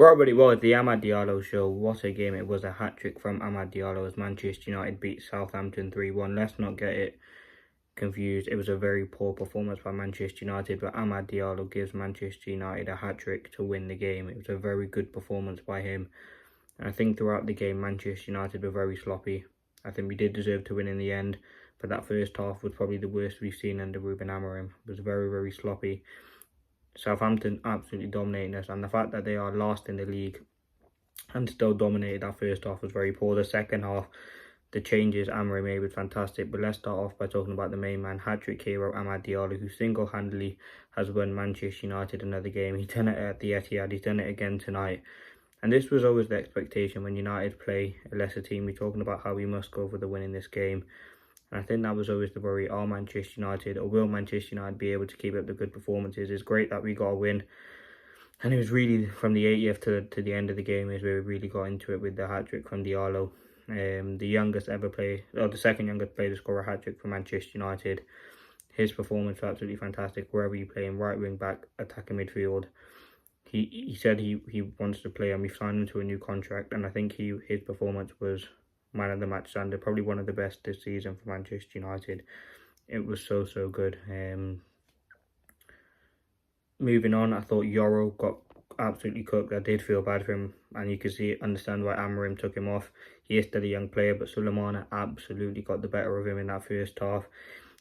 Right, but it was the Amad Diallo show. What a game it was. A hat-trick from Amad Diallo as Manchester United beat Southampton 3-1. Let's not get it confused. It was a very poor performance by Manchester United, but Amad Diallo gives Manchester United a hat-trick to win the game. It was a very good performance by him. And I think throughout the game, Manchester United were very sloppy. I think we did deserve to win in the end, but that first half was probably the worst we've seen under Ruben Amorim. It was very, very sloppy. Southampton absolutely dominating us, and the fact that they are last in the league and still dominated that first half was very poor. The second half, the changes Amorim made was fantastic, but let's start off by talking about the main man, hat-trick hero Amad Diallo, who single-handedly has won Manchester United another game. He's done it at the Etihad, he's done it again tonight. And this was always the expectation when United play a lesser team. We're talking about how we must go for the win in this game. And I think that was always the worry. Are Manchester United, or will Manchester United be able to keep up the good performances? It's great that we got a win. And it was really from the 80th to the end of the game is where we really got into it with the hat-trick from Diallo. The youngest ever player, or the second youngest player to score a hat-trick for Manchester United. His performance was absolutely fantastic. Wherever you play him, right wing back, attacking midfield. He said he wants to play and we've signed him to a new contract, and I think his performance was man of the match standard, probably one of the best this season for Manchester United. It was so good. Moving on, I thought Yoro got absolutely cooked. I did feel bad for him, and you can understand why Amorim took him off. He is still a young player, but Sulemana absolutely got the better of him in that first half.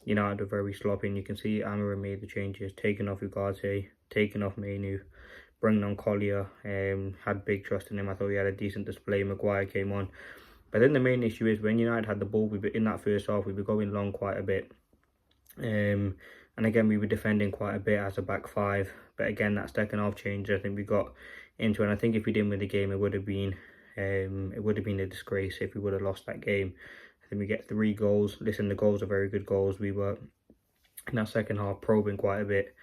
United were very sloppy, and you can see Amorim made the changes, taking off Ugarte, taking off Menu, bringing on Collier. Had big trust in him. I thought he had a decent display. Maguire came on. But then the main issue is when United had the ball, in that first half, we were going long quite a bit. And again, we were defending quite a bit as a back five. But again, that second half change, I think we got into, and I think if we didn't win the game, it would have been a disgrace if we would have lost that game. I think we get 3 goals. Listen, the goals are very good goals. We were in that second half probing quite a bit.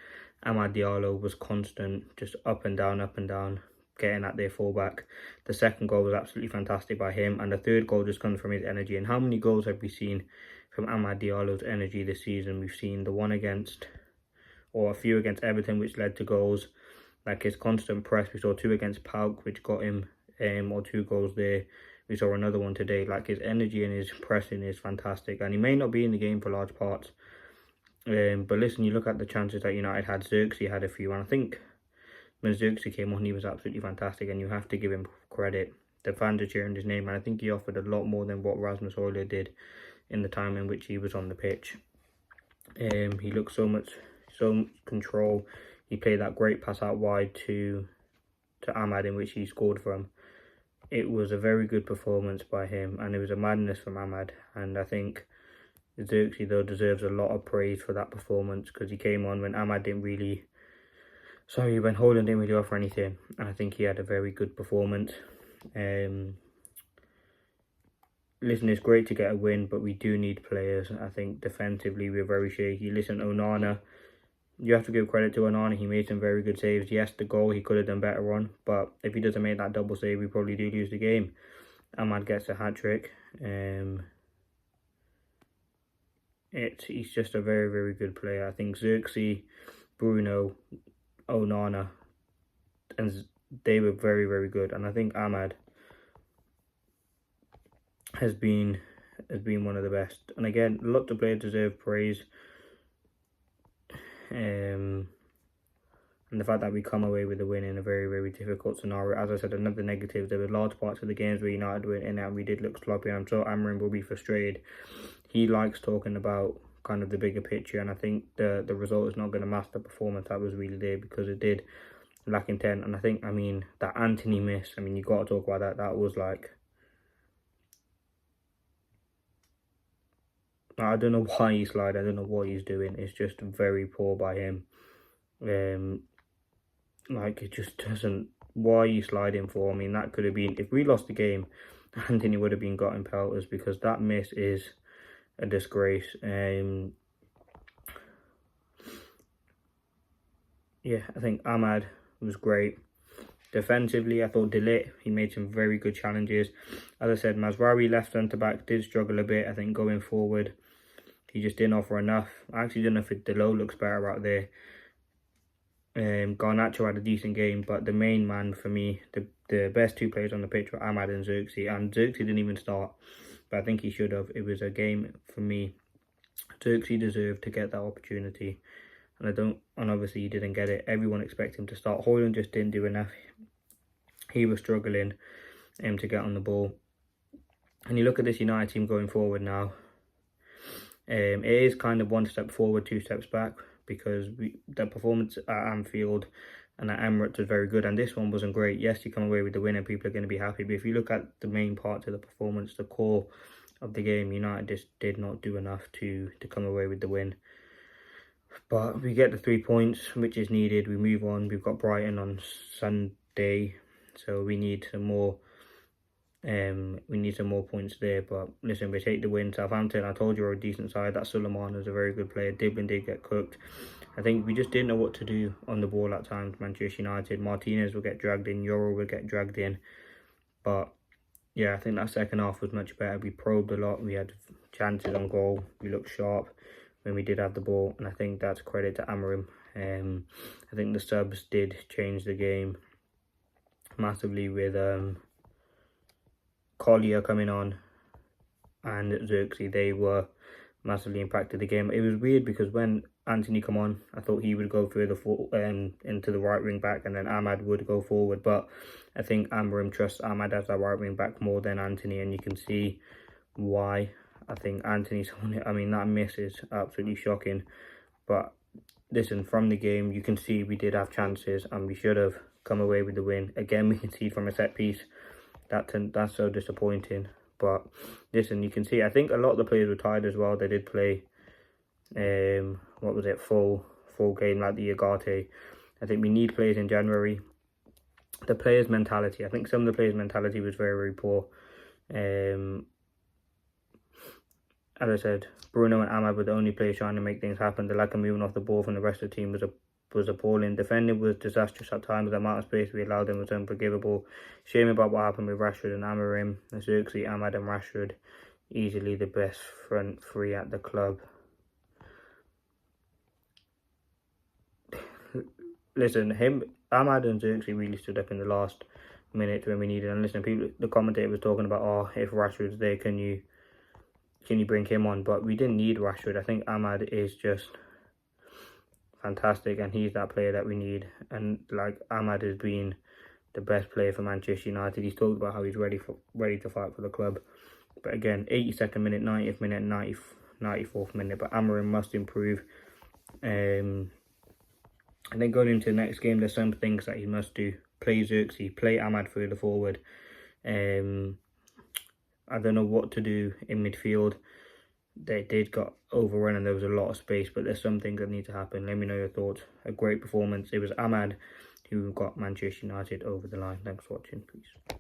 Amad Diallo was constant, just up and down, getting at their fullback. The second goal was absolutely fantastic by him, and the third goal just comes from his energy. And how many goals have we seen from Amad Diallo's energy this season? We've seen the one against, or a few against Everton, which led to goals. Like his constant press, we saw 2 against Pauk, which got him, or 2 goals there. We saw another one today. Like his energy and his pressing is fantastic, and he may not be in the game for large parts. But listen, you look at the chances that United had. Xerxes had a few, and I think when Xerxes came on, he was absolutely fantastic, and you have to give him credit. The fans are cheering his name, and I think he offered a lot more than what Rasmus Højlund did in the time in which he was on the pitch. He looked so much control. He played that great pass out wide to Amad, in which he scored from. It was a very good performance by him, and it was a madness from Amad, and I think Xerxes, though, deserves a lot of praise for that performance, because he came on when Amad didn't really... when Højlund didn't really offer anything, and I think he had a very good performance. Listen, it's great to get a win, but we do need players. I think defensively we're very shaky. Listen, Onana, you have to give credit to Onana. He made some very good saves. Yes, the goal he could have done better on, but if he doesn't make that double save, we probably do lose the game. Amad gets a hat-trick. He's just a very good player. I think Xerxes, Bruno, Onana, and they were very good. And I think Amad has been one of the best. And again, lots of players deserve praise. And the fact that we come away with a win in a very difficult scenario. As I said, another negative, there were large parts of the games where United were in and we did look sloppy. I'm sure Amorim will be frustrated. He likes talking about kind of the bigger picture, and I think the result is not going to match the performance that was really there, because it did lack intent. And I think, that Anthony miss, you got to talk about that. That was like, I don't know why he slid. I don't know what he's doing. It's just very poor by him. It just doesn't... Why are you sliding for? That could have been... If we lost the game, Anthony would have been got in pelters, because that miss is a disgrace. Yeah, I think Amad was great. Defensively, I thought De Ligt, he made some very good challenges. As I said, Mazraoui left centre-back did struggle a bit. I think going forward, he just didn't offer enough. I actually don't know if Delo looks better out there. Garnacho had a decent game, but the main man for me, the best two players on the pitch were Ahmad and Xerxes. And Xerxes didn't even start, but I think he should have. It was a game for me. Xerxes deserved to get that opportunity, and obviously he didn't get it. Everyone expected him to start. Højlund just didn't do enough. He was struggling to get on the ball. And you look at this United team going forward now. It is kind of one step forward, two steps back, because the performance at Anfield and at Emirates was very good, and this one wasn't great. Yes, you come away with the win and people are going to be happy, but if you look at the main parts of the performance, the core of the game, United just did not do enough to come away with the win. But we get the 3 points, which is needed. We move on. We've got Brighton on Sunday, so we need some more. We need some more points there, but listen, we take the win. Southampton, I told you, are a decent side. That Suleiman is a very good player. Diblin did get cooked. I think we just didn't know what to do on the ball at times. Manchester United, Martinez will get dragged in, Euro will get dragged in, but yeah, I think that second half was much better. We probed a lot. We had chances on goal. We looked sharp when we did have the ball, and I think that's credit to Amorim. I think the subs did change the game massively with Collier coming on and Xerxes. They were massively impacted the game. It was weird because when Anthony come on, I thought he would go further into the right wing back, and then Ahmad would go forward. But I think Amorim trusts Ahmad as that right wing back more than Anthony, and you can see why. I think Anthony's, I mean, that miss is absolutely shocking. But listen, from the game, you can see we did have chances and we should have come away with the win. Again, we can see from a set piece. That's so disappointing. But listen, you can see, I think a lot of the players were tired as well. They did play, what was it, full game like the Agate. I think we need players in January. The players' mentality, I think some of the players' mentality was very, very poor. As I said, Bruno and Ahmad were the only players trying to make things happen. The lack of moving off the ball from the rest of the team was appalling. Defending was disastrous at times. The amount of space we allowed them was unforgivable. Shame about what happened with Rashford and Amorim. Xerxes, Ahmad and Rashford, easily the best front three at the club. Listen, Ahmad and Xerxes really stood up in the last minute when we needed. And listen, the commentator was talking about, oh, if Rashford's there, can you bring him on? But we didn't need Rashford. I think Ahmad is just fantastic, and he's that player that we need. And like, Ahmad has been the best player for Manchester United. He's talked about how he's ready to fight for the club. But again, 82nd minute, 90th minute, 94th minute. But Amorim must improve. And then going into the next game, there's some things that he must do. Play Xerxes, play Ahmad further forward. I don't know what to do in midfield. They did got overrun and there was a lot of space, but there's some things that need to happen. Let me know your thoughts. A great performance. It was Ahmad who got Manchester United over the line. Thanks for watching. Peace.